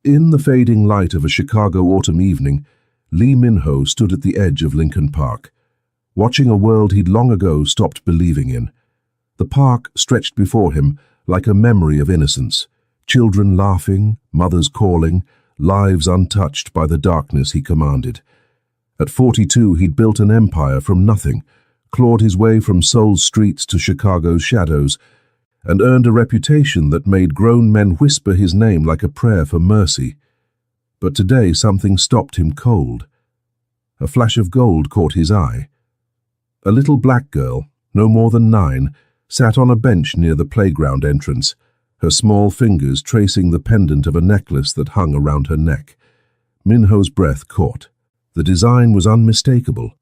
In the fading light of a Chicago autumn evening, Lee Min-ho stood at the edge of Lincoln Park, watching a world he'd long ago stopped believing in. The park stretched before him like a memory of innocence, children laughing, mothers calling, lives untouched by the darkness he commanded. At 42, he'd built an empire from nothing, clawed his way from Seoul's streets to Chicago's shadows, and earned a reputation that made grown men whisper his name like a prayer for mercy. But today something stopped him cold. A flash of gold caught his eye. A little black girl, no more than 9, sat on a bench near the playground entrance, her small fingers tracing the pendant of a necklace that hung around her neck. Min-ho's breath caught. The design was unmistakable.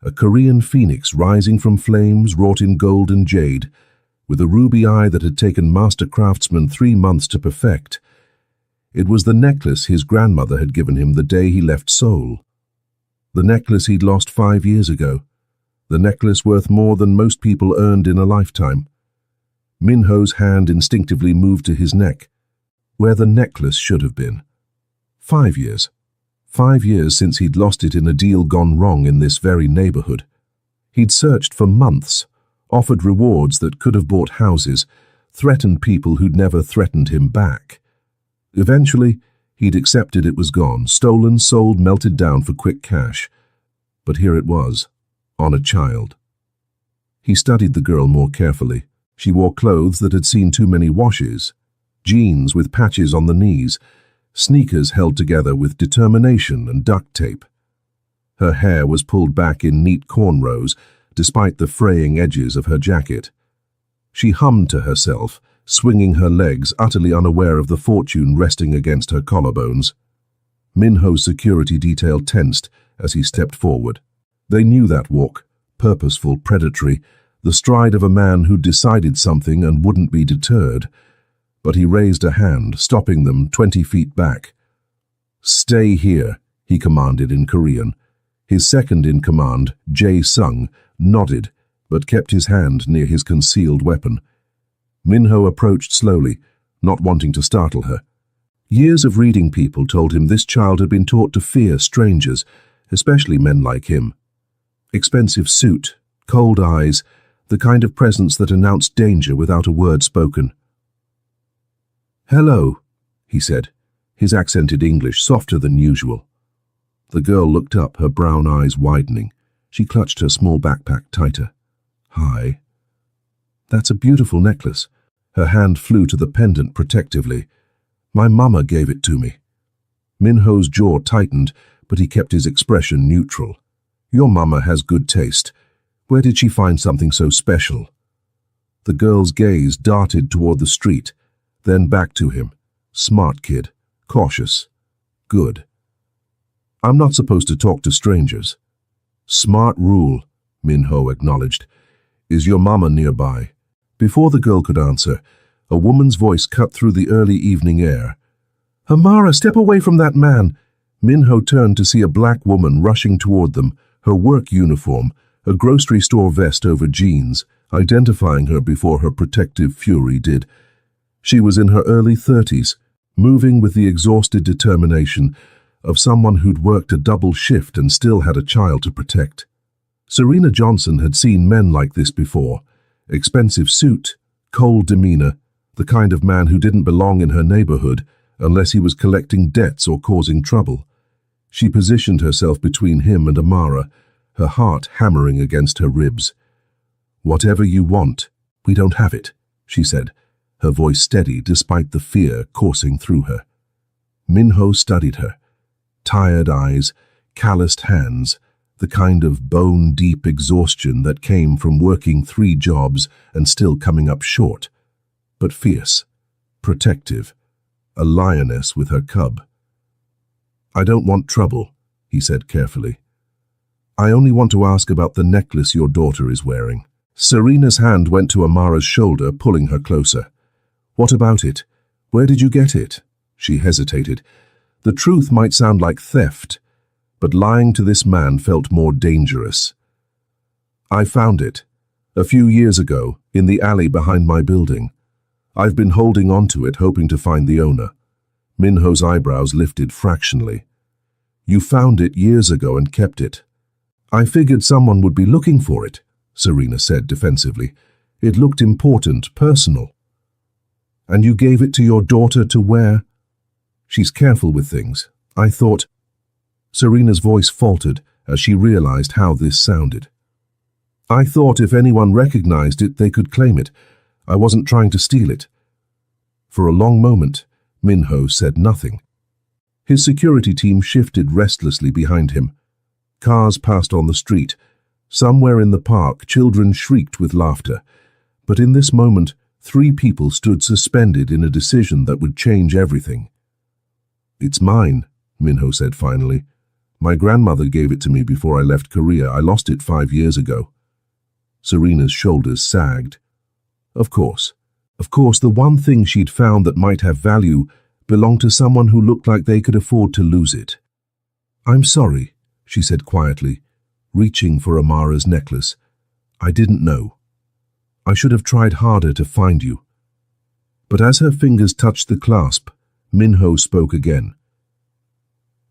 A Korean phoenix rising from flames wrought in gold and jade, with a ruby eye that had taken master craftsmen 3 months to perfect. It was the necklace his grandmother had given him the day he left Seoul. The necklace he'd lost 5 years ago. The necklace worth more than most people earned in a lifetime. Min-ho's hand instinctively moved to his neck, where the necklace should have been. 5 years. 5 years since he'd lost it in a deal gone wrong in this very neighborhood. He'd searched for months, offered rewards that could have bought houses, threatened people who'd never threatened him back. Eventually, he'd accepted it was gone, stolen, sold, melted down for quick cash. But here it was, on a child. He studied the girl more carefully. She wore clothes that had seen too many washes, jeans with patches on the knees, sneakers held together with determination and duct tape. Her hair was pulled back in neat cornrows, despite the fraying edges of her jacket. She hummed to herself, swinging her legs, utterly unaware of the fortune resting against her collarbones. Min-ho's security detail tensed as he stepped forward. They knew that walk, purposeful, predatory, the stride of a man who'd decided something and wouldn't be deterred. But he raised a hand, stopping them 20 feet back. "Stay here," he commanded in Korean. His second-in-command, Jae-sung, nodded, but kept his hand near his concealed weapon. Min-ho approached slowly, not wanting to startle her. Years of reading people told him this child had been taught to fear strangers, especially men like him. Expensive suit, cold eyes, the kind of presence that announced danger without a word spoken. "Hello," he said, his accented English softer than usual. The girl looked up, her brown eyes widening. She clutched her small backpack tighter. "Hi." "That's a beautiful necklace." Her hand flew to the pendant protectively. "My mama gave it to me." Min-ho's jaw tightened, but he kept his expression neutral. "Your mama has good taste. Where did she find something so special?" The girl's gaze darted toward the street, then back to him. Smart kid, cautious, good. "I'm not supposed to talk to strangers." "Smart rule," Min-ho acknowledged. "Is your mama nearby?" Before the girl could answer, a woman's voice cut through the early evening air. "Amara, step away from that man!" Min-ho turned to see a black woman rushing toward them, her work uniform, a grocery store vest over jeans, identifying her before her protective fury did. She was in her early 30s, moving with the exhausted determination of someone who'd worked a double shift and still had a child to protect. Serena Johnson had seen men like this before. Expensive suit, cold demeanor, the kind of man who didn't belong in her neighborhood unless he was collecting debts or causing trouble. She positioned herself between him and Amara, her heart hammering against her ribs. "Whatever you want, we don't have it," she said, her voice steady despite the fear coursing through her. Min-ho studied her. Tired eyes, calloused hands, the kind of bone-deep exhaustion that came from working 3 jobs and still coming up short. But fierce, protective, a lioness with her cub. "I don't want trouble," he said carefully. "I only want to ask about the necklace your daughter is wearing." Serena's hand went to Amara's shoulder, pulling her closer. "What about it? Where did you get it?" She hesitated. The truth might sound like theft, but lying to this man felt more dangerous. "I found it, a few years ago, in the alley behind my building. I've been holding on to it, hoping to find the owner." Minho's eyebrows lifted fractionally. You found it years ago and kept it. I figured someone would be looking for it, Serena said defensively. It looked important, personal. And you gave it to your daughter to wear? She's careful with things. I thought... Serena's voice faltered as she realized how this sounded. I thought if anyone recognized it, they could claim it. I wasn't trying to steal it. For a long moment, Minho said nothing. His security team shifted restlessly behind him. Cars passed on the street. Somewhere in the park, children shrieked with laughter. But in this moment, 3 people stood suspended in a decision that would change everything. It's mine, Minho said finally. My grandmother gave it to me before I left Korea. I lost it 5 years ago. Serena's shoulders sagged. Of course, the one thing she'd found that might have value belonged to someone who looked like they could afford to lose it. I'm sorry, she said quietly, reaching for Amara's necklace. I didn't know. I should have tried harder to find you. But as her fingers touched the clasp, Minho spoke again.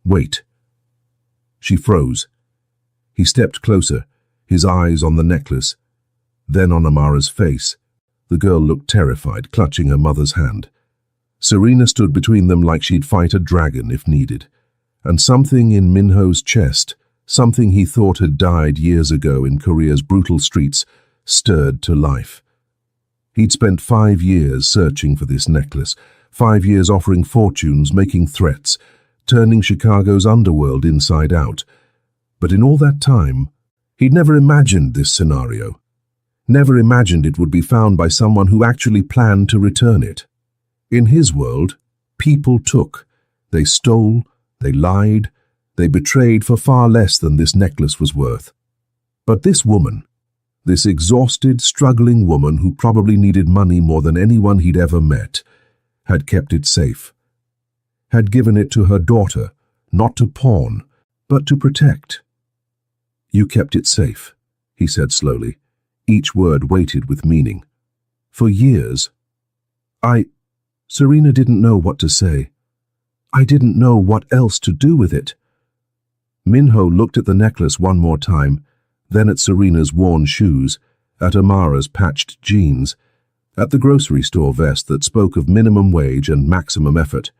Wait. She froze. He stepped closer, his eyes on the necklace, then on Amara's face. The girl looked terrified, clutching her mother's hand. Serena stood between them like she'd fight a dragon if needed, and something in Minho's chest, something he thought had died years ago in Korea's brutal streets, stirred to life. He'd spent 5 years searching for this necklace, 5 years offering fortunes, making threats, turning Chicago's underworld inside out. But in all that time, he'd never imagined this scenario. Never imagined it would be found by someone who actually planned to return it. In his world, people took. They stole, they lied, they betrayed for far less than this necklace was worth. But this woman, this exhausted, struggling woman who probably needed money more than anyone he'd ever met, had kept it safe. Had given it to her daughter, not to pawn, but to protect. You kept it safe, he said slowly, each word weighted with meaning. For years. Serena didn't know what to say. I didn't know what else to do with it. Minho looked at the necklace one more time, then at Serena's worn shoes, at Amara's patched jeans, at the grocery store vest that spoke of minimum wage and maximum effort.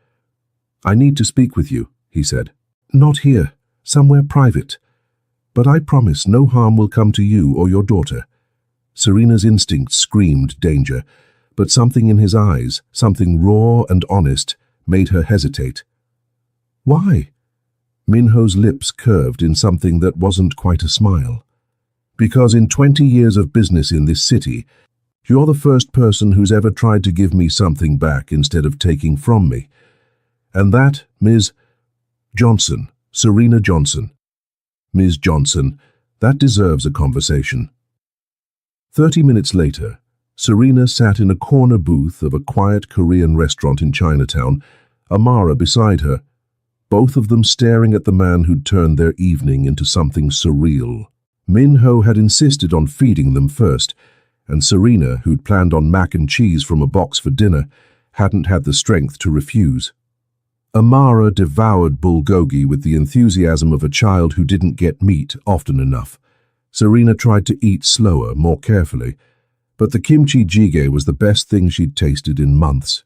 I need to speak with you, he said. Not here, somewhere private. But I promise no harm will come to you or your daughter. Serena's instinct screamed danger, but something in his eyes, something raw and honest, made her hesitate. Why? Minho's lips curved in something that wasn't quite a smile. Because in 20 years of business in this city, you're the first person who's ever tried to give me something back instead of taking from me. And that, Ms. Johnson, Serena Johnson. Ms. Johnson, that deserves a conversation. 30 minutes later, Serena sat in a corner booth of a quiet Korean restaurant in Chinatown, Amara beside her, both of them staring at the man who'd turned their evening into something surreal. Minho had insisted on feeding them first, and Serena, who'd planned on mac and cheese from a box for dinner, hadn't had the strength to refuse. Amara devoured bulgogi with the enthusiasm of a child who didn't get meat often enough. Serena tried to eat slower, more carefully, but the kimchi jjigae was the best thing she'd tasted in months.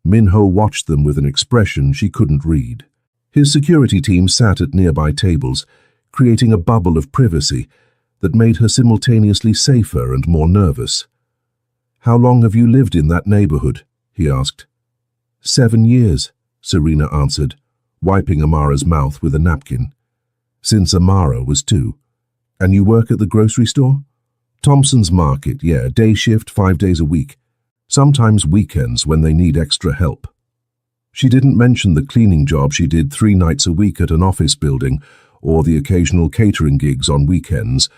Minho watched them with an expression she couldn't read. His security team sat at nearby tables, creating a bubble of privacy that made her simultaneously safer and more nervous. How long have you lived in that neighborhood? He asked. 7 years, Serena answered, wiping Amara's mouth with a napkin. Since Amara was 2. And you work at the grocery store? Thompson's Market, yeah, day shift 5 days a week. Sometimes weekends when they need extra help. She didn't mention the cleaning job she did 3 nights a week at an office building, or the occasional catering gigs on weekends.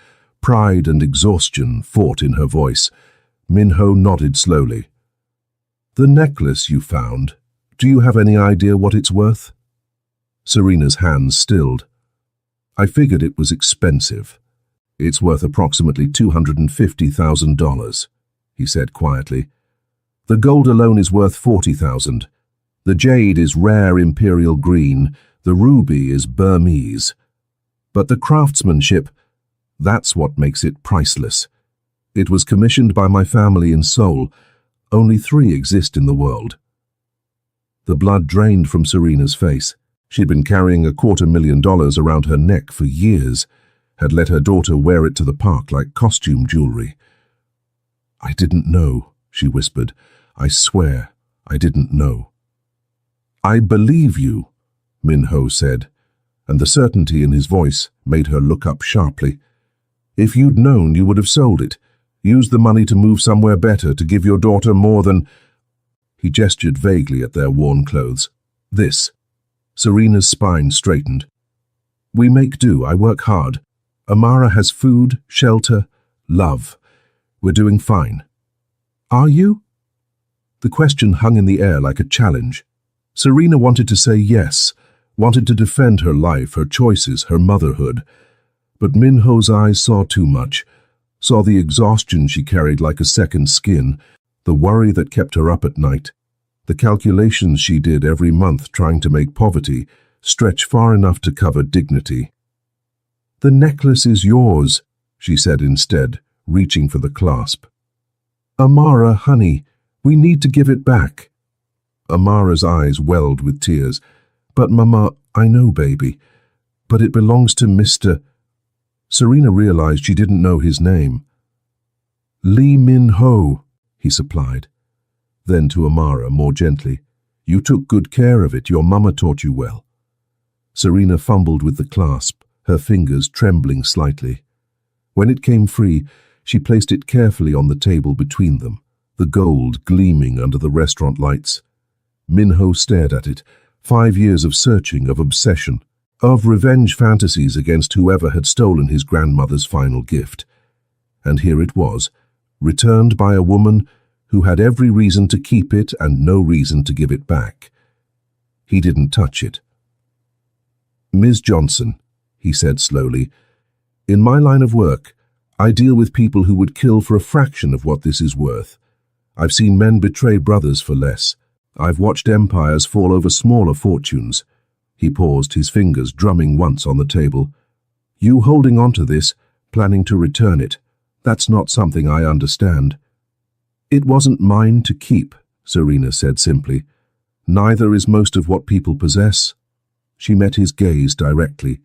Pride and exhaustion fought in her voice. Minho nodded slowly. The necklace you found, do you have any idea what it's worth? Serena's hands stilled. I figured it was expensive. It's worth approximately $250,000, he said quietly. The gold alone is worth $40,000. The jade is rare imperial green, the ruby is Burmese. But the craftsmanship, that's what makes it priceless. It was commissioned by my family in Seoul. Only 3 exist in the world. The blood drained from Serena's face. She'd been carrying $250,000 around her neck for years, had let her daughter wear it to the park like costume jewelry. "I didn't know," she whispered. "I swear, I didn't know." "I believe you," Min-ho said, and the certainty in his voice made her look up sharply. "If you'd known, you would have sold it, used the money to move somewhere better, to give your daughter more than—" He gestured vaguely at their worn clothes. "This." Serena's spine straightened. "We make do. I work hard. Amara has food, shelter, love. We're doing fine." "Are you?" The question hung in the air like a challenge. Serena wanted to say yes, wanted to defend her life, her choices, her motherhood. But Min-ho's eyes saw too much, saw the exhaustion she carried like a second skin, the worry that kept her up at night, the calculations she did every month trying to make poverty stretch far enough to cover dignity. "The necklace is yours," she said instead, reaching for the clasp. "Amara, honey, we need to give it back." Amara's eyes welled with tears. "But Mama, I know, baby, but it belongs to Mr. Serena realized she didn't know his name. "Lee Min-ho," he supplied. Then to Amara, more gently, "You took good care of it. Your mama taught you well." Serena fumbled with the clasp, her fingers trembling slightly. When it came free, she placed it carefully on the table between them, the gold gleaming under the restaurant lights. Min-ho stared at it, 5 years of searching, of obsession, of revenge fantasies against whoever had stolen his grandmother's final gift. And here it was, returned by a woman who had every reason to keep it and no reason to give it back. He didn't touch it. "Ms. Johnson," he said slowly, "in my line of work, I deal with people who would kill for a fraction of what this is worth. I've seen men betray brothers for less. I've watched empires fall over smaller fortunes." He paused, his fingers drumming once on the table. "You holding on to this, planning to return it, that's not something I understand." "It wasn't mine to keep," Serena said simply. "Neither is most of what people possess." She met his gaze directly.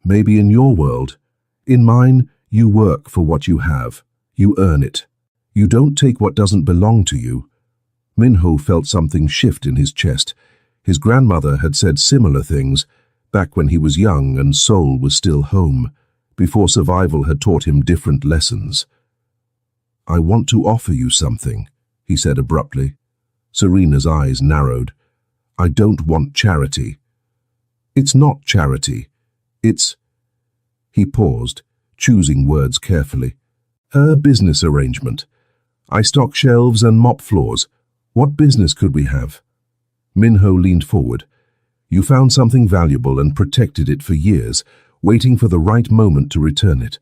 "Maybe in your world. In mine, you work for what you have. You earn it. You don't take what doesn't belong to you." Min-ho felt something shift in his chest. His grandmother had said similar things, back when he was young and Seoul was still home, before survival had taught him different lessons. "I want to offer you something," he said abruptly. Serena's eyes narrowed. "I don't want charity." "It's not charity. It's—" He paused, choosing words carefully. "A business arrangement. I stock shelves and mop floors. What business could we have?" Min-ho leaned forward. "You found something valuable and protected it for years, waiting for the right moment to return it.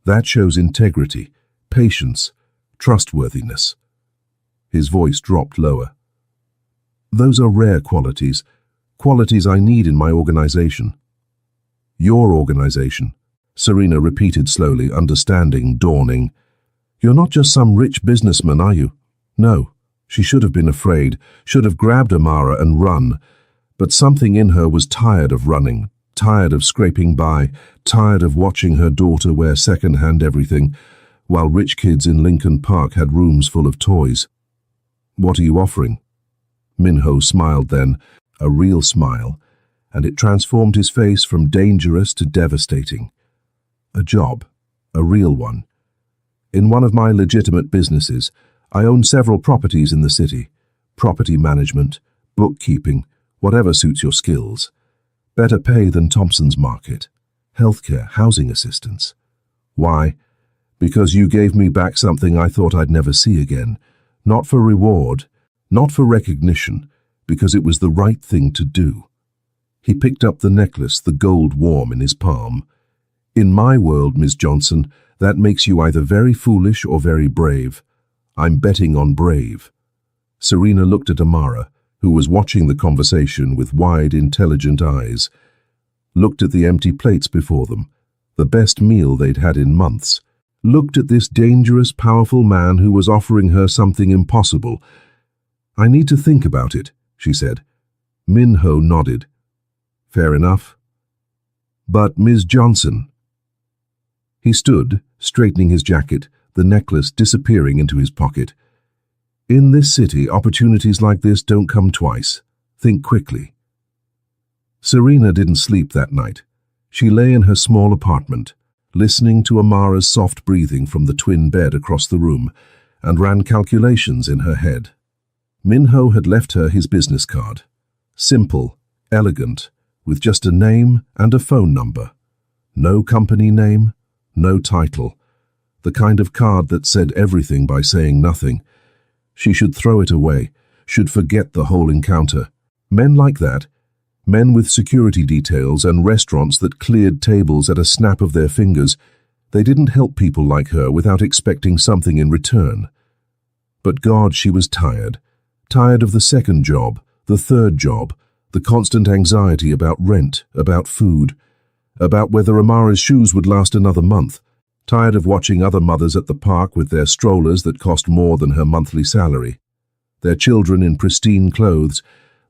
That shows integrity, patience, trustworthiness." His voice dropped lower. "Those are rare qualities, qualities I need in my organization." "Your organization," Serena repeated slowly, understanding dawning. "You're not just some rich businessman, are you?" No. She should have been afraid, should have grabbed Amara and run. But something in her was tired of running, tired of scraping by, tired of watching her daughter wear second-hand everything, while rich kids in Lincoln Park had rooms full of toys. "What are you offering?" Min-ho smiled then, a real smile, and it transformed his face from dangerous to devastating. "A job, a real one. In one of my legitimate businesses, I own several properties in the city. Property management, bookkeeping, whatever suits your skills. Better pay than Thompson's Market. Healthcare, housing assistance. Why? Because you gave me back something I thought I'd never see again. Not for reward, not for recognition, because it was the right thing to do." He picked up the necklace, the gold warm in his palm. "In my world, Miss Johnson, that makes you either very foolish or very brave. I'm betting on brave." Serena looked at Amara, who was watching the conversation with wide, intelligent eyes, looked at the empty plates before them, the best meal they'd had in months, looked at this dangerous, powerful man who was offering her something impossible. "I need to think about it," she said. Min-ho nodded. "Fair enough. But Ms. Johnson—" He stood, straightening his jacket, the necklace disappearing into his pocket. "In this city, opportunities like this don't come twice. Think quickly." Serena didn't sleep that night. She lay in her small apartment, listening to Amara's soft breathing from the twin bed across the room, and ran calculations in her head. Min-ho had left her his business card. Simple, elegant, with just a name and a phone number. No company name, no title. The kind of card that said everything by saying nothing. She should throw it away, should forget the whole encounter. Men like that, men with security details and restaurants that cleared tables at a snap of their fingers, they didn't help people like her without expecting something in return. But God, she was tired. Tired of the second job, the third job, the constant anxiety about rent, about food, about whether Amara's shoes would last another month. Tired of watching other mothers at the park with their strollers that cost more than her monthly salary. Their children in pristine clothes,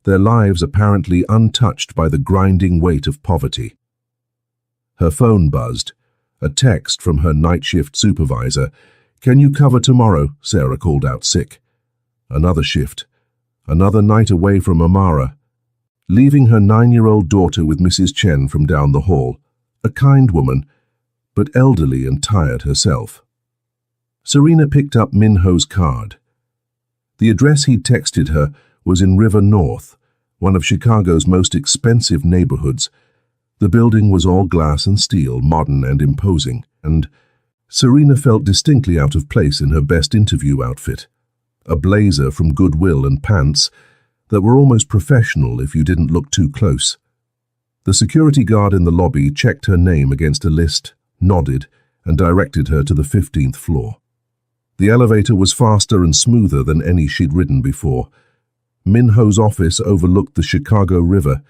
their lives apparently untouched by the grinding weight of poverty. Her phone buzzed. A text from her night shift supervisor. "Can you cover tomorrow?" Sarah called out sick. Another shift. Another night away from Amara. Leaving her 9-year-old daughter with Mrs. Chen from down the hall. A kind woman, but elderly and tired herself. Serena picked up Min-ho's card. The address he'd texted her was in River North, one of Chicago's most expensive neighborhoods. The building was all glass and steel, modern and imposing, and Serena felt distinctly out of place in her best interview outfit. A blazer from Goodwill and pants that were almost professional if you didn't look too close. The security guard in the lobby checked her name against a list, nodded, and directed her to the 15th floor. The elevator was faster and smoother than any she'd ridden before. Min-ho's office overlooked the Chicago River.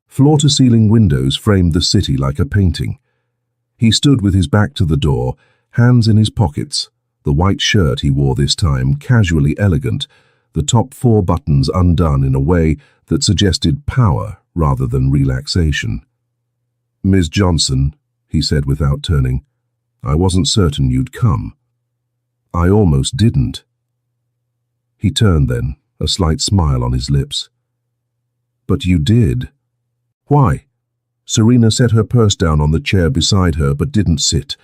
Floor-to-ceiling windows framed the city like a painting. He stood with his back to the door, hands in his pockets, the white shirt he wore this time casually elegant, the top 4 buttons undone in a way that suggested power rather than relaxation. "Ms. Johnson," he said without turning, "I wasn't certain you'd come." "I almost didn't." He turned then, a slight smile on his lips. "But you did." "Why?" Serena set her purse down on the chair beside her but didn't sit.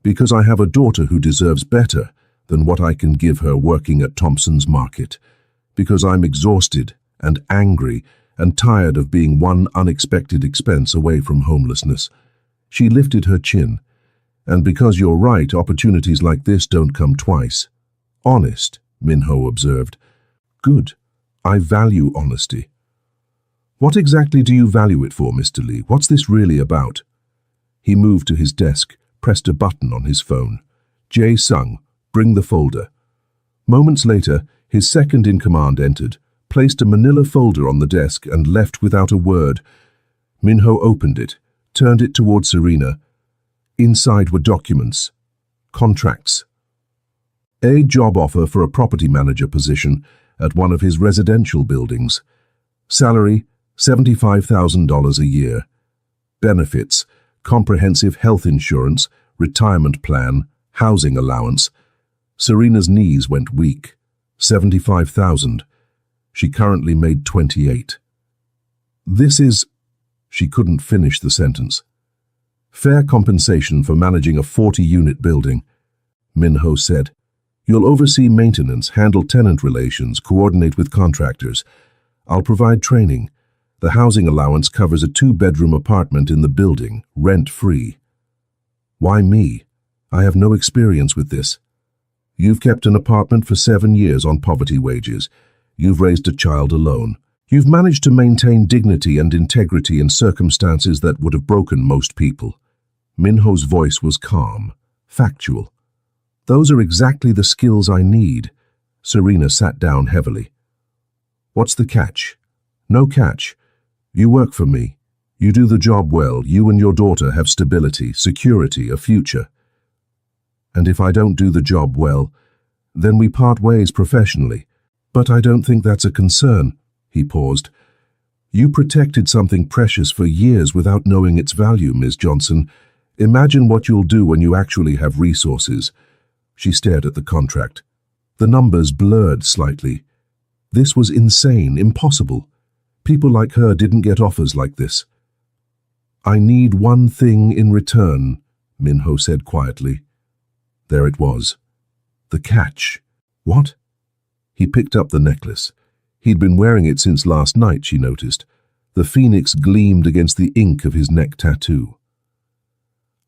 "Because I have a daughter who deserves better than what I can give her working at Thompson's Market. Because I'm exhausted and angry and tired of being one unexpected expense away from homelessness." She lifted her chin. "And because you're right, opportunities like this don't come twice." "Honest," Min-ho observed. "Good. I value honesty." "What exactly do you value it for, Mr. Lee? What's this really about?" He moved to his desk, pressed a button on his phone. "Jae-sung, bring the folder." Moments later, his second-in-command entered, placed a manila folder on the desk and left without a word. Min-ho opened it, turned it toward Serena. Inside were documents. Contracts. A job offer for a property manager position at one of his residential buildings. Salary, $75,000 a year. Benefits, comprehensive health insurance, retirement plan, housing allowance. Serena's knees went weak. $75,000. She currently made $28,000. This is... She couldn't finish the sentence. "Fair compensation for managing a 40-unit building," Min-ho said. "You'll oversee maintenance, handle tenant relations, coordinate with contractors. I'll provide training. The housing allowance covers a 2-bedroom apartment in the building, rent-free." "Why me? I have no experience with this." "You've kept an apartment for 7 years on poverty wages. You've raised a child alone. You've managed to maintain dignity and integrity in circumstances that would have broken most people." Min-ho's voice was calm, factual. "Those are exactly the skills I need." Serena sat down heavily. What's the catch? No catch. You work for me. You do the job well. You and your daughter have stability, security, a future. And if I don't do the job well, then we part ways professionally. But I don't think that's a concern." He paused. "You protected something precious for years without knowing its value, Ms. Johnson. Imagine what you'll do when you actually have resources." She stared at the contract. The numbers blurred slightly. This was insane, impossible. People like her didn't get offers like this. "I need one thing in return," Minho said quietly. There it was. The catch. What? He picked up the necklace. He'd been wearing it since last night, she noticed. The phoenix gleamed against the ink of his neck tattoo.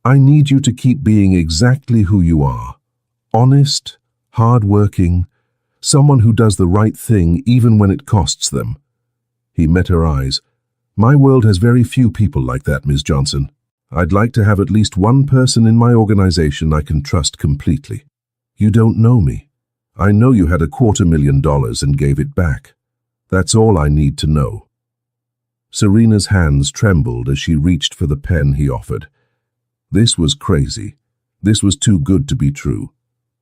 "I need you to keep being exactly who you are. Honest, hard-working, someone who does the right thing even when it costs them." He met her eyes. "My world has very few people like that, Ms. Johnson. I'd like to have at least one person in my organization I can trust completely. You don't know me. I know you had $250,000 and gave it back. That's all I need to know." Serena's hands trembled as she reached for the pen he offered. This was crazy. This was too good to be true.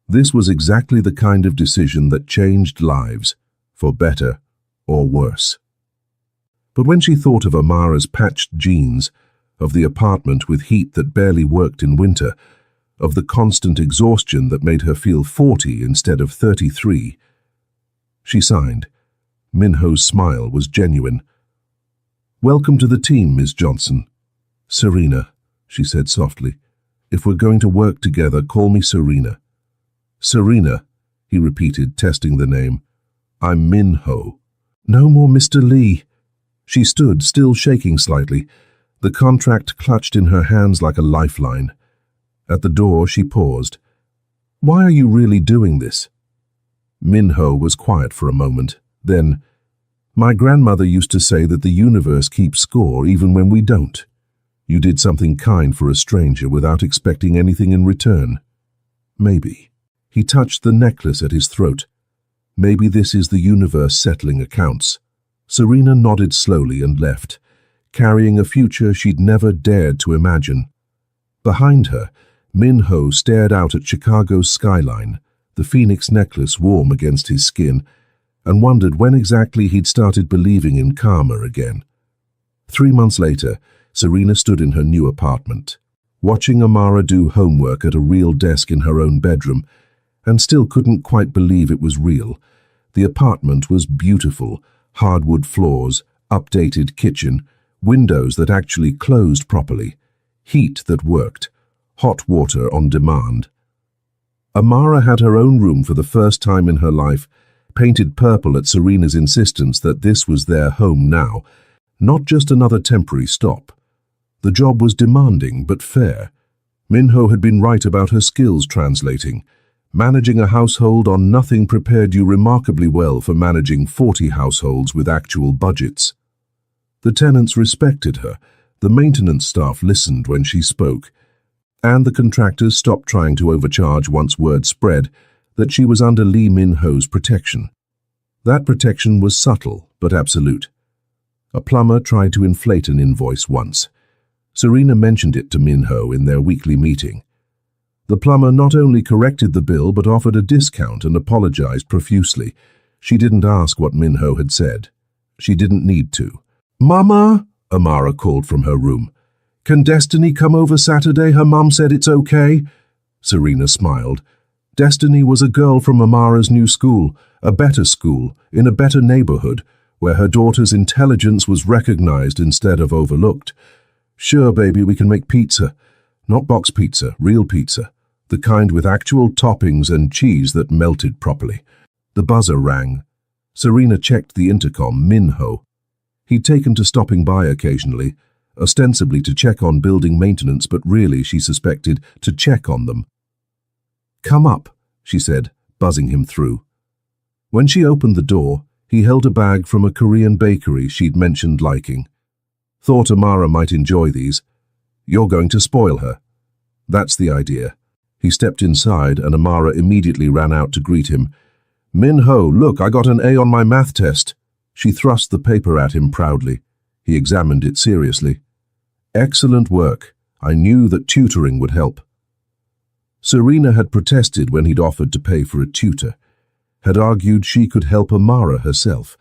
This was exactly the kind of decision that changed lives, for better or worse. But when she thought of Amara's patched jeans, of the apartment with heat that barely worked in winter, of the constant exhaustion that made her feel 40 instead of 33, she signed. Minho's smile was genuine. "Welcome to the team, Ms. Johnson." "Serena," she said softly. "If we're going to work together, call me Serena." "Serena," he repeated, testing the name. "I'm Minho." "No more Mr. Lee." She stood, still shaking slightly, the contract clutched in her hands like a lifeline. At the door, she paused. "Why are you really doing this?" Minho was quiet for a moment. Then, "My grandmother used to say that the universe keeps score even when we don't. You did something kind for a stranger without expecting anything in return. Maybe." He touched the necklace at his throat. "Maybe this is the universe settling accounts." Serena nodded slowly and left, carrying a future she'd never dared to imagine. Behind her, Minho stared out at Chicago's skyline, the phoenix necklace warm against his skin, and wondered when exactly he'd started believing in karma again. 3 months later, Serena stood in her new apartment, watching Amara do homework at a real desk in her own bedroom, and still couldn't quite believe it was real. The apartment was beautiful, hardwood floors, updated kitchen, windows that actually closed properly, heat that worked, hot water on demand. Amara had her own room for the first time in her life, painted purple at Serena's insistence that this was their home now, not just another temporary stop. The job was demanding but fair. Minho had been right about her skills translating. Managing a household on nothing prepared you remarkably well for managing 40 households with actual budgets. The tenants respected her, the maintenance staff listened when she spoke, and the contractors stopped trying to overcharge once word spread that she was under Lee Minho's protection. That protection was subtle but absolute. A plumber tried to inflate an invoice once. Serena mentioned it to Minho in their weekly meeting. The plumber not only corrected the bill but offered a discount and apologized profusely. She didn't ask what Minho had said. She didn't need to. "Mama," Amara called from her room. "Can Destiny come over Saturday? Her mum said it's okay." Serena smiled. Destiny was a girl from Amara's new school, a better school, in a better neighborhood, where her daughter's intelligence was recognized instead of overlooked. "Sure, baby, we can make pizza. Not box pizza, real pizza. The kind with actual toppings and cheese that melted properly." The buzzer rang. Serena checked the intercom. Minho. He'd taken to stopping by occasionally, ostensibly to check on building maintenance, but really, she suspected, to check on them. "Come up," she said, buzzing him through. When she opened the door, he held a bag from a Korean bakery she'd mentioned liking. "Thought Amara might enjoy these. You're going to spoil her." "That's the idea." He stepped inside and Amara immediately ran out to greet him. "Minho, look, I got an A on my math test." She thrust the paper at him proudly. He examined it seriously. Excellent work. I knew that tutoring would help. Serena had protested when he'd offered to pay for a tutor, had argued she could help Amara herself,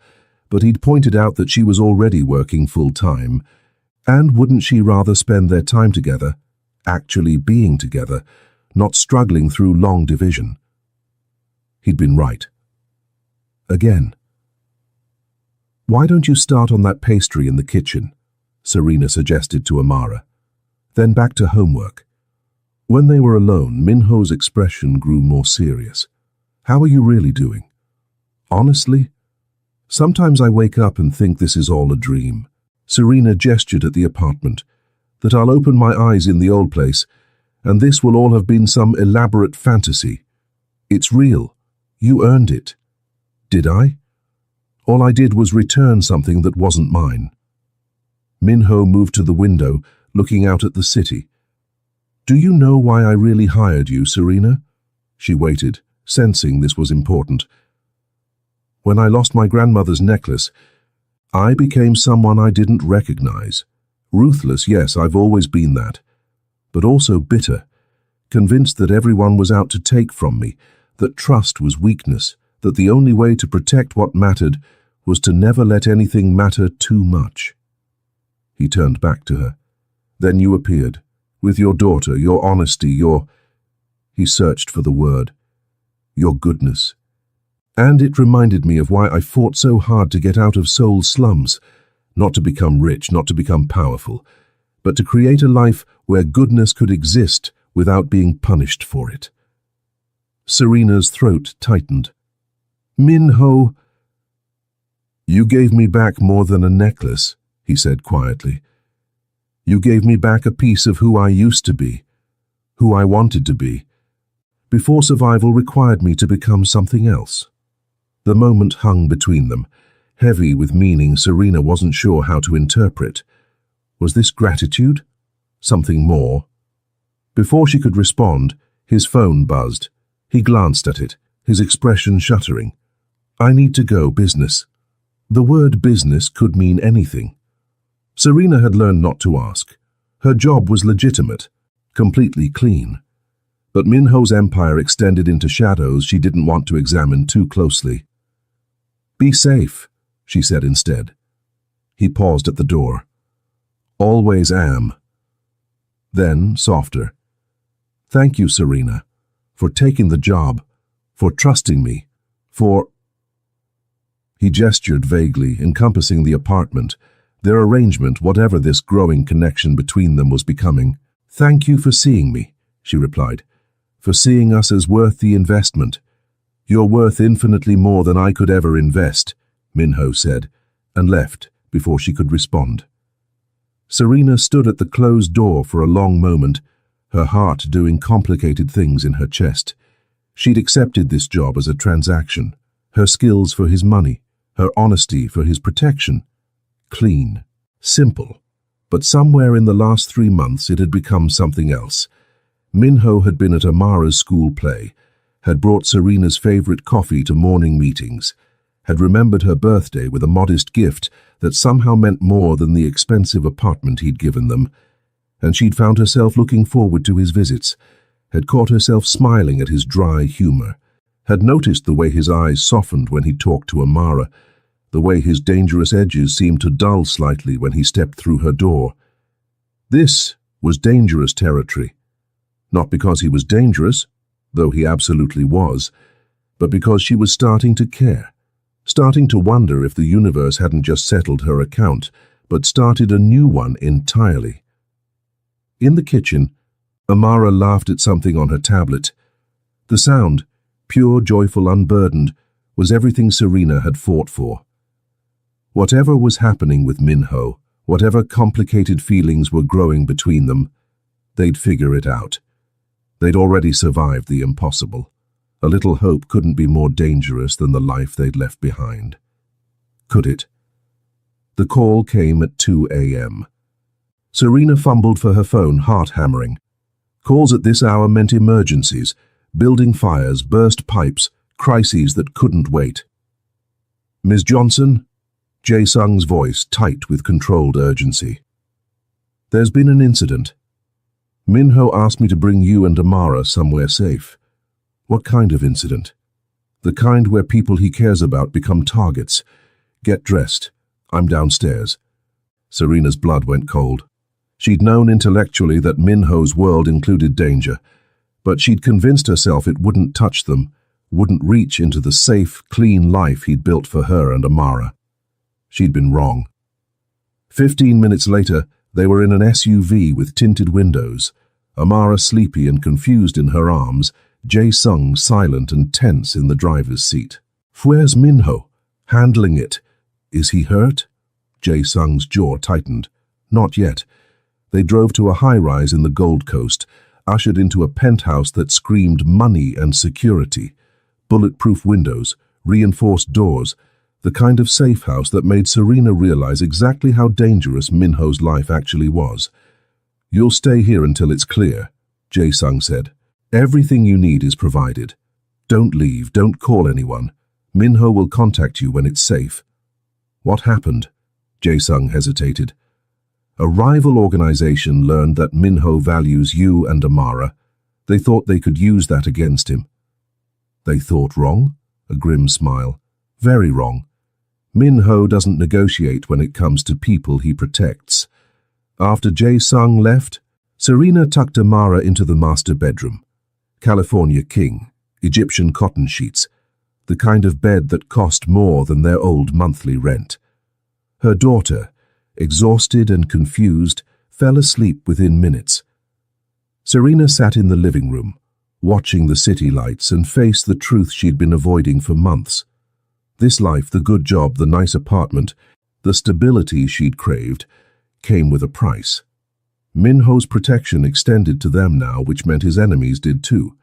but he'd pointed out that she was already working full-time, and wouldn't she rather spend their time together, actually being together, not struggling through long division? He'd been right. Again. Why don't you start on that pastry in the kitchen? Serena suggested to Amara. Then back to homework. When they were alone, Minho's expression grew more serious. How are you really doing? Honestly? Sometimes I wake up and think this is all a dream. Serena gestured at the apartment. That I'll open my eyes in the old place, and this will all have been some elaborate fantasy. It's real. You earned it. Did I? All I did was return something that wasn't mine. Minho moved to the window, looking out at the city. Do you know why I really hired you, Serena? She waited, sensing this was important. When I lost my grandmother's necklace, I became someone I didn't recognize. Ruthless, yes, I've always been that. But also bitter, convinced that everyone was out to take from me, that trust was weakness, that the only way to protect what mattered was to never let anything matter too much. He turned back to her. Then you appeared, with your daughter, your honesty, your... He searched for the word. Your goodness. And it reminded me of why I fought so hard to get out of Seoul's slums, not to become rich, not to become powerful, but to create a life where goodness could exist without being punished for it. Serena's throat tightened. Minho. You gave me back more than a necklace, he said quietly. You gave me back a piece of who I used to be, who I wanted to be, before survival required me to become something else. The moment hung between them, heavy with meaning Serena wasn't sure how to interpret. Was this gratitude? Something more? Before she could respond, his phone buzzed. He glanced at it, his expression shuddering. I need to go, business. The word business could mean anything. Serena had learned not to ask. Her job was legitimate, completely clean. But Minho's empire extended into shadows she didn't want to examine too closely. Be safe, she said instead. He paused at the door. Always am. Then, softer. Thank you, Serena, for taking the job, for trusting me, for... He gestured vaguely, encompassing the apartment, their arrangement, whatever this growing connection between them was becoming. Thank you for seeing me, she replied, for seeing us as worth the investment. You're worth infinitely more than I could ever invest, Minho said, and left before she could respond. Serena stood at the closed door for a long moment, her heart doing complicated things in her chest. She'd accepted this job as a transaction, her skills for his money, her honesty for his protection. Clean, simple. But somewhere in the last 3 months it had become something else. Minho had been at Amara's school play, had brought Serena's favorite coffee to morning meetings, had remembered her birthday with a modest gift that somehow meant more than the expensive apartment he'd given them, and she'd found herself looking forward to his visits, had caught herself smiling at his dry humor, had noticed the way his eyes softened when he talked to Amara, the way his dangerous edges seemed to dull slightly when he stepped through her door. This was dangerous territory. Not because he was dangerous, though he absolutely was, but because she was starting to care, starting to wonder if the universe hadn't just settled her account, but started a new one entirely. In the kitchen, Amara laughed at something on her tablet. The sound, pure, joyful, unburdened, was everything Serena had fought for. Whatever was happening with Minho, whatever complicated feelings were growing between them, they'd figure it out. They'd already survived the impossible. A little hope couldn't be more dangerous than the life they'd left behind. Could it? The call came at 2 a.m. Serena fumbled for her phone, heart hammering. Calls at this hour meant emergencies, building fires, burst pipes, crises that couldn't wait. Ms. Johnson? Jae-sung's voice tight with controlled urgency. There's been an incident. Minho asked me to bring you and Amara somewhere safe. What kind of incident? The kind where people he cares about become targets. Get dressed. I'm downstairs. Serena's blood went cold. She'd known intellectually that Minho's world included danger, but she'd convinced herself it wouldn't touch them, wouldn't reach into the safe, clean life he'd built for her and Amara. She'd been wrong. 15 minutes later, they were in an SUV with tinted windows, Amara sleepy and confused in her arms, Jae-sung silent and tense in the driver's seat. Where's Minho? Handling it. Is he hurt? Jae-sung's jaw tightened. Not yet. They drove to a high-rise in the Gold Coast, ushered into a penthouse that screamed money and security. Bulletproof windows, reinforced doors, the kind of safe house that made Serena realize exactly how dangerous Minho's life actually was. You'll stay here until it's clear, Jae-sung said. Everything you need is provided. Don't leave, don't call anyone. Minho will contact you when it's safe. What happened? Jae-sung hesitated. A rival organization learned that Minho values you and Amara. They thought they could use that against him. They thought wrong? A grim smile. Very wrong. Minho doesn't negotiate when it comes to people he protects. After Jae-sung left, Serena tucked Amara into the master bedroom. California king, Egyptian cotton sheets, the kind of bed that cost more than their old monthly rent. Her daughter, exhausted and confused, fell asleep within minutes. Serena sat in the living room, watching the city lights and faced the truth she'd been avoiding for months. This life, the good job, the nice apartment, the stability she'd craved, came with a price. Minho's protection extended to them now, which meant his enemies did too.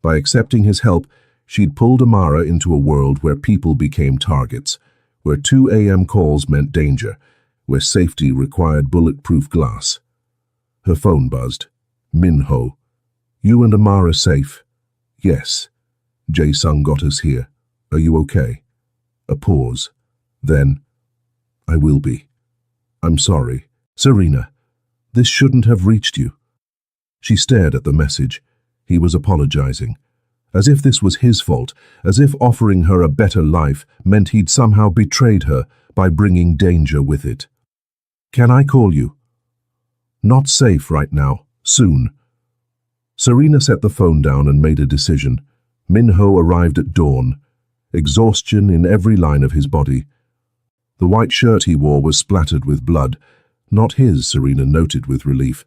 By accepting his help, she'd pulled Amara into a world where people became targets, where 2 a.m. calls meant danger, where safety required bulletproof glass. Her phone buzzed. Minho. You and Amara safe? Yes. Jae-sung got us here. Are you okay? A pause. Then, I will be. I'm sorry. Serena, this shouldn't have reached you. She stared at the message. He was apologizing. As if this was his fault, as if offering her a better life meant he'd somehow betrayed her by bringing danger with it. Can I call you? Not safe right now. Soon. Serena set the phone down and made a decision. Minho arrived at dawn, exhaustion in every line of his body. The white shirt he wore was splattered with blood. Not his, Serena noted with relief.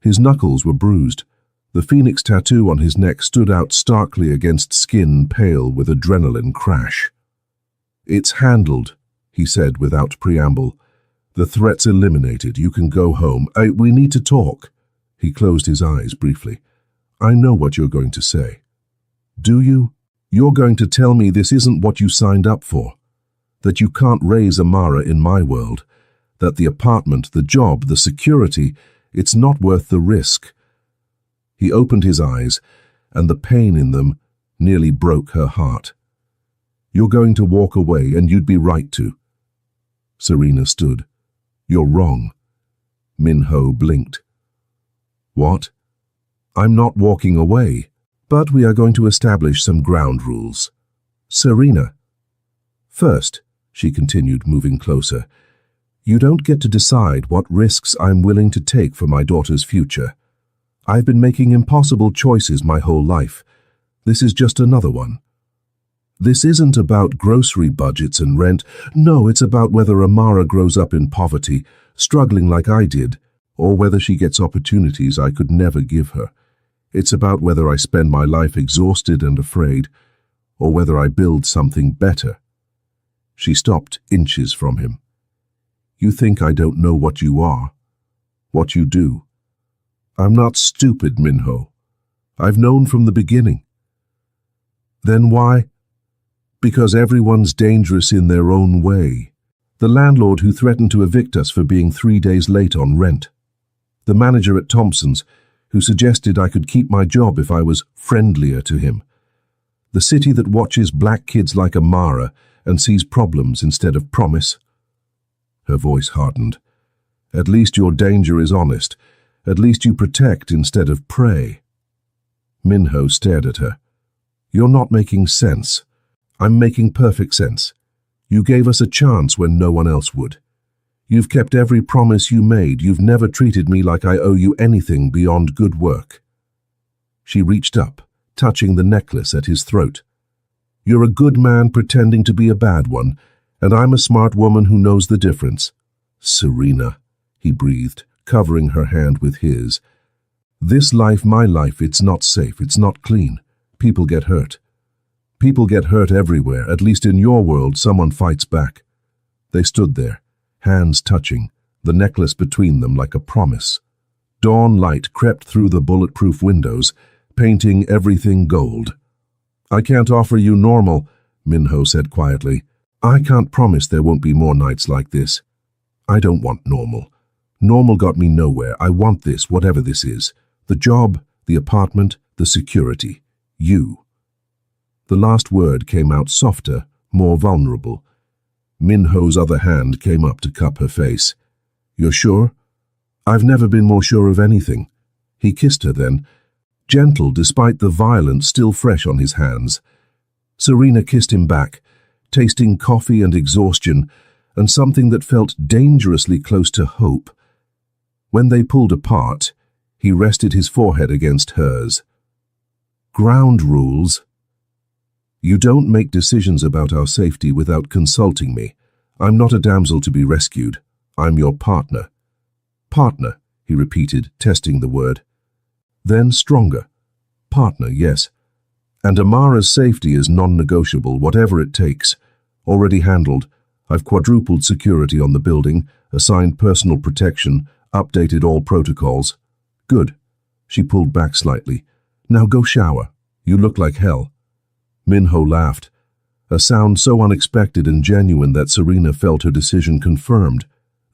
His knuckles were bruised. The phoenix tattoo on his neck stood out starkly against skin pale with adrenaline crash. It's handled, he said without preamble. The threat's eliminated. You can go home. We need to talk. He closed his eyes briefly. I know what you're going to say. Do you? You're going to tell me this isn't what you signed up for. That you can't raise Amara in my world. That the apartment, the job, the security, it's not worth the risk. He opened his eyes, and the pain in them nearly broke her heart. You're going to walk away, and you'd be right to. Serena stood. You're wrong. Minho blinked. What? I'm not walking away, but we are going to establish some ground rules. Serena. First, she continued, moving closer, you don't get to decide what risks I'm willing to take for my daughter's future. I've been making impossible choices my whole life. This is just another one. This isn't about grocery budgets and rent. No, it's about whether Amara grows up in poverty, struggling like I did, or whether she gets opportunities I could never give her. It's about whether I spend my life exhausted and afraid, or whether I build something better. She stopped inches from him. You think I don't know what you are, what you do. I'm not stupid, Minho. I've known from the beginning. Then why? Because everyone's dangerous in their own way. The landlord who threatened to evict us for being 3 days late on rent. The manager at Thompson's who suggested I could keep my job if I was friendlier to him. The city that watches black kids like Amara and sees problems instead of promise. Her voice hardened. At least your danger is honest. At least you protect instead of prey. Minho stared at her. You're not making sense. I'm making perfect sense. You gave us a chance when no one else would. You've kept every promise you made. You've never treated me like I owe you anything beyond good work. She reached up, touching the necklace at his throat. You're a good man pretending to be a bad one, and I'm a smart woman who knows the difference. Serena, he breathed, covering her hand with his. This life, my life, it's not safe, it's not clean. People get hurt. People get hurt everywhere. At least in your world, someone fights back. They stood there, hands touching, the necklace between them like a promise. Dawn light crept through the bulletproof windows, painting everything gold. I can't offer you normal, Minho said quietly. I can't promise there won't be more nights like this. I don't want normal. Normal got me nowhere. I want this, whatever this is. The job, the apartment, the security. You. The last word came out softer, more vulnerable. Minho's other hand came up to cup her face. You're sure? I've never been more sure of anything. He kissed her then, gentle despite the violence still fresh on his hands. Serena kissed him back, tasting coffee and exhaustion, and something that felt dangerously close to hope. When they pulled apart, he rested his forehead against hers. Ground rules. You don't make decisions about our safety without consulting me. I'm not a damsel to be rescued. I'm your partner. Partner, he repeated, testing the word. Then stronger. Partner, yes. And Amara's safety is non-negotiable, whatever it takes. Already handled. I've quadrupled security on the building, assigned personal protection, updated all protocols. Good. She pulled back slightly. Now go shower. You look like hell. Minho laughed, a sound so unexpected and genuine that Serena felt her decision confirmed.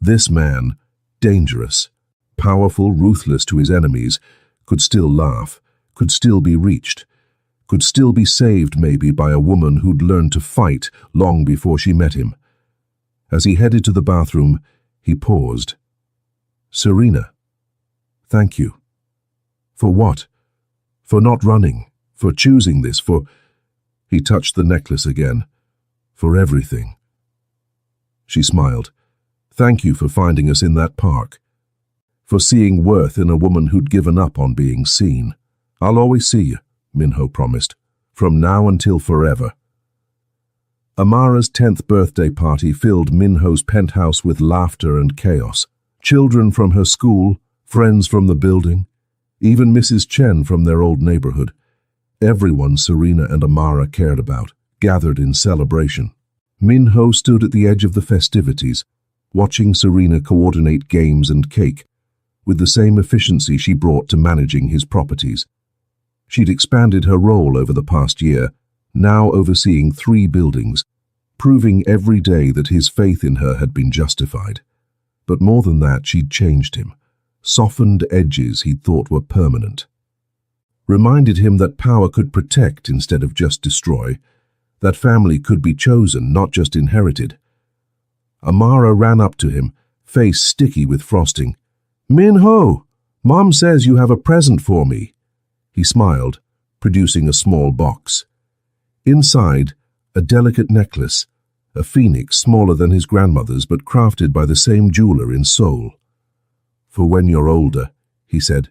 This man, dangerous, powerful, ruthless to his enemies, could still laugh, could still be reached, could still be saved maybe by a woman who'd learned to fight long before she met him. As he headed to the bathroom, he paused. Serena, thank you. For what? For not running, for choosing this, for... He touched the necklace again. For everything. She smiled. Thank you for finding us in that park. For seeing worth in a woman who'd given up on being seen. I'll always see you, Minho promised. From now until forever. Amara's 10th birthday party filled Minho's penthouse with laughter and chaos. Children from her school, friends from the building, even Mrs. Chen from their old neighborhood. Everyone Serena and Amara cared about, gathered in celebration. Minho stood at the edge of the festivities, watching Serena coordinate games and cake, with the same efficiency she brought to managing his properties. She'd expanded her role over the past year, now overseeing 3 buildings, proving every day that his faith in her had been justified. But more than that, she'd changed him, softened edges he'd thought were permanent. Reminded him that power could protect instead of just destroy, that family could be chosen, not just inherited. Amara ran up to him, face sticky with frosting. Minho, Mom says you have a present for me. He smiled, producing a small box. Inside, a delicate necklace, a phoenix smaller than his grandmother's but crafted by the same jeweler in Seoul. For when you're older, he said.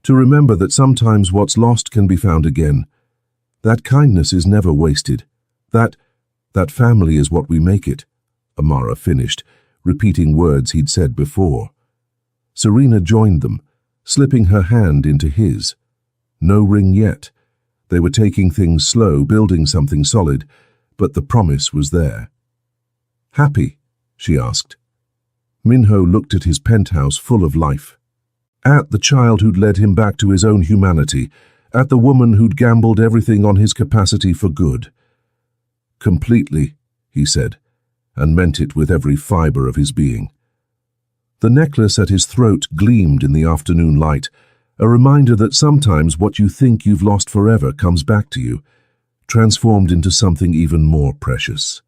To remember that sometimes what's lost can be found again. That kindness is never wasted. That family is what we make it, Amara finished, repeating words he'd said before. Serena joined them, slipping her hand into his. No ring yet. They were taking things slow, building something solid, but the promise was there. Happy? She asked. Minho looked at his penthouse full of life. At the child who'd led him back to his own humanity, at the woman who'd gambled everything on his capacity for good. Completely, he said, and meant it with every fiber of his being. The necklace at his throat gleamed in the afternoon light, a reminder that sometimes what you think you've lost forever comes back to you, transformed into something even more precious.